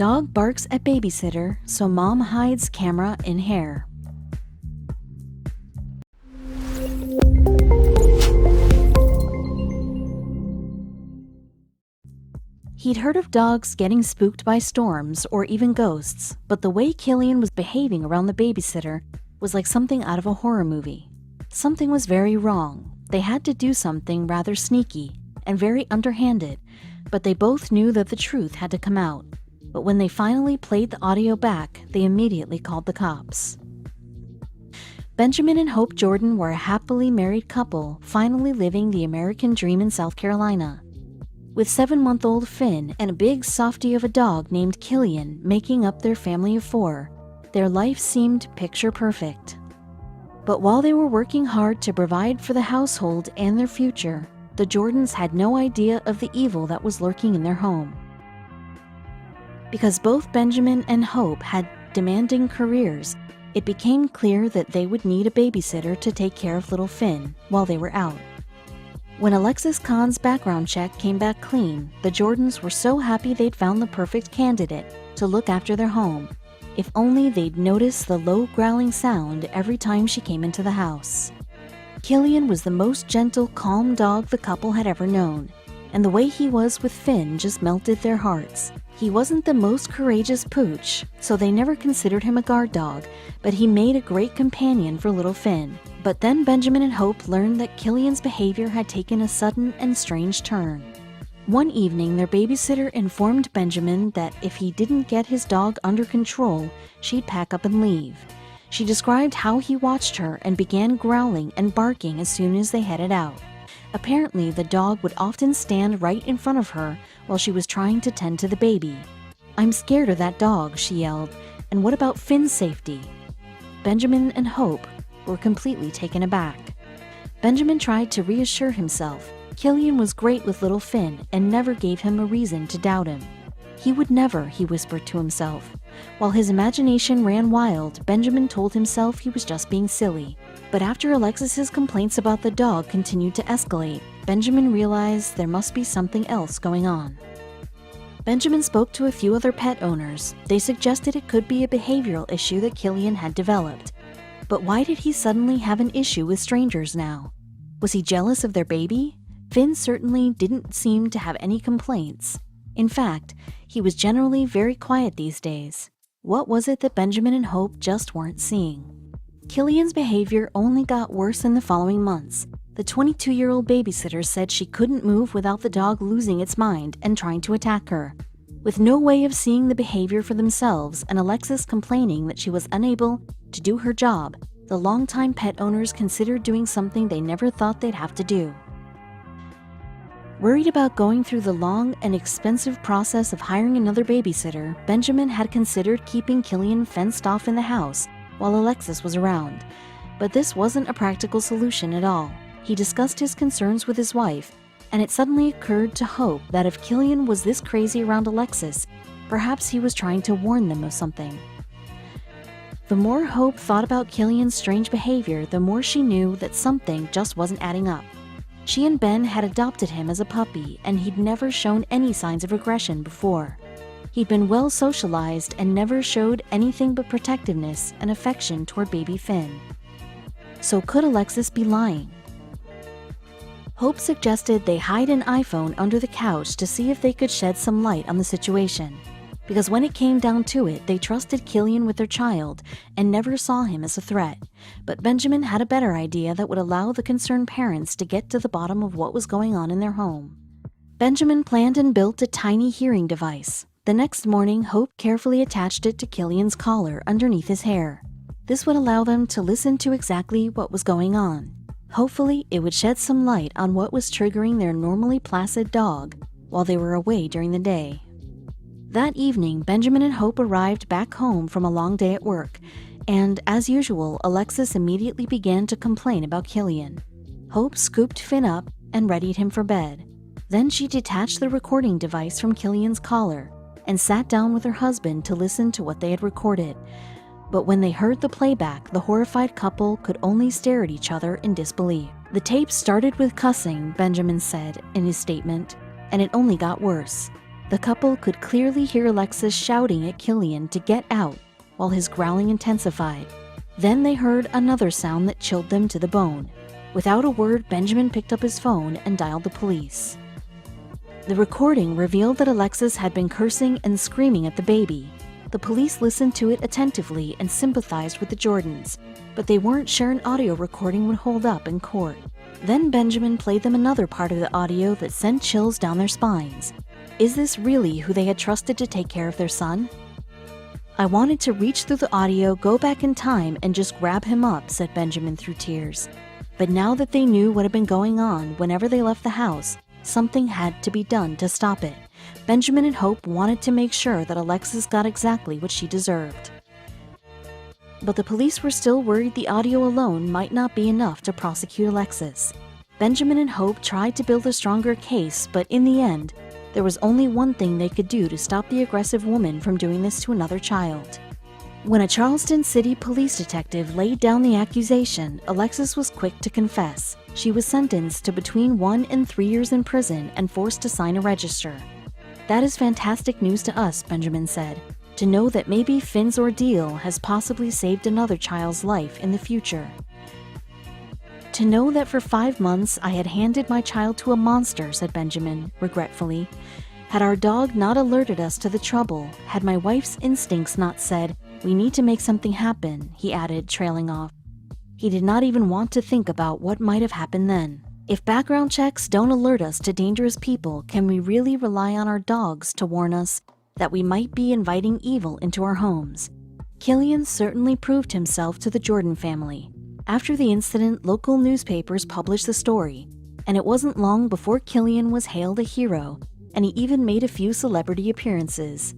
Dog barks at babysitter, so mom hides camera in hair. He'd heard of dogs getting spooked by storms or even ghosts, but the way Killian was behaving around the babysitter was like something out of a horror movie. Something was very wrong. They had to do something rather sneaky and very underhanded, but they both knew that the truth had to come out. But when they finally played the audio back, they immediately called the cops. Benjamin and Hope Jordan were a happily married couple, finally living the American dream in South Carolina. With 7-month-old Finn and a big softie of a dog named Killian making up their family of 4, their life seemed picture perfect. But while they were working hard to provide for the household and their future, the Jordans had no idea of the evil that was lurking in their home. Because both Benjamin and Hope had demanding careers, it became clear that they would need a babysitter to take care of little Finn while they were out. When Alexis Kahn's background check came back clean, the Jordans were so happy they'd found the perfect candidate to look after their home. If only they'd notice the low growling sound every time she came into the house. Killian was the most gentle, calm dog the couple had ever known, and the way he was with Finn just melted their hearts. He wasn't the most courageous pooch, so they never considered him a guard dog, but he made a great companion for little Finn. But then Benjamin and Hope learned that Killian's behavior had taken a sudden and strange turn. One evening, their babysitter informed Benjamin that if he didn't get his dog under control, she'd pack up and leave. She described how he watched her and began growling and barking as soon as they headed out. Apparently, the dog would often stand right in front of her while she was trying to tend to the baby. "I'm scared of that dog," she yelled, "and what about Finn's safety?" Benjamin and Hope were completely taken aback. Benjamin tried to reassure himself. Killian was great with little Finn and never gave him a reason to doubt him. He would never, he whispered to himself. While his imagination ran wild, Benjamin told himself he was just being silly. But after Alexis's complaints about the dog continued to escalate, Benjamin realized there must be something else going on. Benjamin spoke to a few other pet owners. They suggested it could be a behavioral issue that Killian had developed. But why did he suddenly have an issue with strangers now? Was he jealous of their baby? Finn certainly didn't seem to have any complaints. In fact, he was generally very quiet these days. What was it that Benjamin and Hope just weren't seeing? Killian's behavior only got worse in the following months. The 22-year-old babysitter said she couldn't move without the dog losing its mind and trying to attack her. With no way of seeing the behavior for themselves and Alexis complaining that she was unable to do her job, the longtime pet owners considered doing something they never thought they'd have to do. Worried about going through the long and expensive process of hiring another babysitter, Benjamin had considered keeping Killian fenced off in the house while Alexis was around. But this wasn't a practical solution at all. He discussed his concerns with his wife, and it suddenly occurred to Hope that if Killian was this crazy around Alexis, perhaps he was trying to warn them of something. The more Hope thought about Killian's strange behavior, the more she knew that something just wasn't adding up. She and Ben had adopted him as a puppy, and he'd never shown any signs of aggression before. He'd been well socialized and never showed anything but protectiveness and affection toward baby Finn. So could Alexis be lying? Hope suggested they hide an iPhone under the couch to see if they could shed some light on the situation. Because when it came down to it, they trusted Killian with their child and never saw him as a threat. But Benjamin had a better idea that would allow the concerned parents to get to the bottom of what was going on in their home. Benjamin planned and built a tiny hearing device. The next morning, Hope carefully attached it to Killian's collar underneath his hair. This would allow them to listen to exactly what was going on. Hopefully, it would shed some light on what was triggering their normally placid dog while they were away during the day. That evening, Benjamin and Hope arrived back home from a long day at work, and as usual, Alexis immediately began to complain about Killian. Hope scooped Finn up and readied him for bed. Then she detached the recording device from Killian's collar and sat down with her husband to listen to what they had recorded. But when they heard the playback, the horrified couple could only stare at each other in disbelief. "The tape started with cussing," Benjamin said in his statement, "and it only got worse. The couple could clearly hear Alexis shouting at Killian to get out while his growling intensified. Then they heard another sound that chilled them to the bone. Without a word, Benjamin picked up his phone and dialed the police. The recording revealed that Alexis had been cursing and screaming at the baby. The police listened to it attentively and sympathized with the Jordans, but they weren't sure an audio recording would hold up in court. Then Benjamin played them another part of the audio that sent chills down their spines. Is this really who they had trusted to take care of their son? "I wanted to reach through the audio, go back in time, and just grab him up," said Benjamin through tears. But now that they knew what had been going on whenever they left the house, something had to be done to stop it. Benjamin and Hope wanted to make sure that Alexis got exactly what she deserved. But the police were still worried the audio alone might not be enough to prosecute Alexis. Benjamin and Hope tried to build a stronger case, but in the end, there was only one thing they could do to stop the aggressive woman from doing this to another child. When a Charleston City police detective laid down the accusation, Alexis was quick to confess. She was sentenced to between 1 and 3 years in prison and forced to sign a register. "That is fantastic news to us," Benjamin said, "to know that maybe Finn's ordeal has possibly saved another child's life in the future. To know that for 5 months I had handed my child to a monster," said Benjamin, regretfully. "Had our dog not alerted us to the trouble, had my wife's instincts not said, 'We need to make something happen,'" he added, trailing off. He did not even want to think about what might have happened then. If background checks don't alert us to dangerous people, can we really rely on our dogs to warn us that we might be inviting evil into our homes? Killian certainly proved himself to the Jordan family. After the incident, local newspapers published the story, and it wasn't long before Killian was hailed a hero, and he even made a few celebrity appearances.